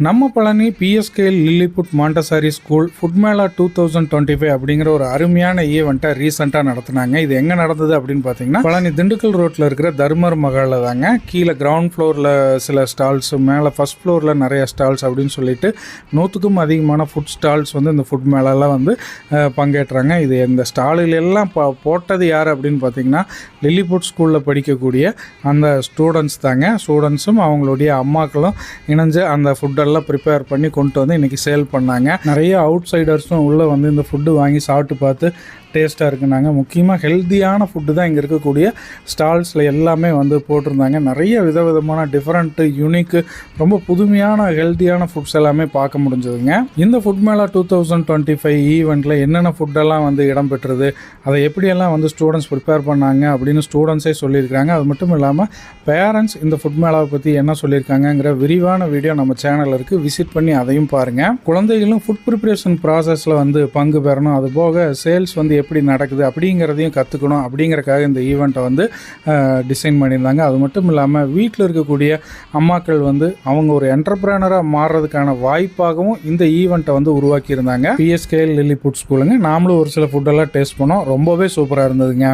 நம்ம Palani PSK Lilliput Montessori school food mela 2025 அப்படிங்கிற ஒரு அருமையான ஈவெண்ட்டை ரீசெண்டாக நடத்தினாங்க. இது எங்கே நடந்தது அப்படின்னு பார்த்தீங்கன்னா, பழனி திண்டுக்கல் ரோட்டில் இருக்கிற தர்மர் மகாலில் தாங்க. கீழே கிரவுண்ட் ஃப்ளோரில் சில ஸ்டால்ஸ், மேலே ஃபர்ஸ்ட் ஃப்ளோரில் நிறைய ஸ்டால்ஸ் அப்படின்னு சொல்லிட்டு 100க்கும் அதிகமான ஃபுட் ஸ்டால்ஸ் வந்து இந்த ஃபுட் மேளாவில் வந்து பங்கேற்றாங்க. இது இந்த ஸ்டாலில் எல்லாம் போட்டது யார் அப்படின்னு பார்த்தீங்கன்னா, லில்லிபுட் ஸ்கூலில் படிக்கக்கூடிய அந்த ஸ்டூடெண்ட்ஸ் தாங்க. ஸ்டூடெண்ட்ஸும் அவங்களுடைய அம்மாக்களும் இணைஞ்சு அந்த ஃபுட்டெல்லாம் ப்ரிப்பேர் பண்ணி கொண்டு வந்து இன்றைக்கி சேல் பண்ணாங்க. நிறைய அவுட் சைடர்ஸும் உள்ளே வந்து இந்த ஃபுட்டு வாங்கி சாப்பிட்டு பார்த்து டேஸ்ட்டாக இருக்குனாங்க. முக்கியமாக ஹெல்த்தியான ஃபுட்டு தான் இங்கே இருக்கக்கூடிய ஸ்டால்ஸில் எல்லாமே வந்து போட்டிருந்தாங்க. நிறைய விதவிதமான டிஃப்ரெண்ட்டு, யூனிக்கு, ரொம்ப புதுமையான ஹெல்த்தியான ஃபுட்ஸ் எல்லாமே பார்க்க முடிஞ்சதுங்க. இந்த ஃபுட் மேளா 2025 ஈவெண்ட்டில் என்னென்ன ஃபுட்டெல்லாம் வந்து இடம்பெற்றது, அதை எப்படியெல்லாம் வந்து ஸ்டூடெண்ட்ஸ் ப்ரிப்பேர் பண்ணாங்க அப்படின்னு ஸ்டூடெண்ட்ஸே சொல்லியிருக்காங்க. அது மட்டும் இல்லாமல் பேரண்ட்ஸ் இந்த ஃபுட் மேளாவை பற்றி என்ன சொல்லியிருக்காங்கங்கிற விரிவான வீடியோ நம்ம சேனலில் இருக்குது. விசிட் பண்ணி அதையும் பாருங்கள். குழந்தைகளும் ஃபுட் ப்ரிப்பரேஷன் ப்ராசஸில் வந்து பங்கு பெறணும், அதுபோக சேல்ஸ் வந்து எப்படி நடக்குது அப்படிங்கிறதையும் கற்றுக்கணும் அப்படிங்கிறக்காக இந்த ஈவெண்ட்டை வந்து டிசைன் பண்ணியிருந்தாங்க. அது மட்டும் இல்லாமல் வீட்டில் இருக்கக்கூடிய அம்மாக்கள் வந்து அவங்க ஒரு என்டர்பிரனராக மாறுறதுக்கான வாய்ப்பாகவும் இந்த ஈவெண்ட்டை வந்து உருவாக்கியிருந்தாங்க. PSK Lilliput ஸ்கூலுங்க. நாமளும் ஒரு சில ஃபுட்டெல்லாம் டேஸ்ட் பண்ணோம். ரொம்பவே சூப்பராக இருந்ததுங்க.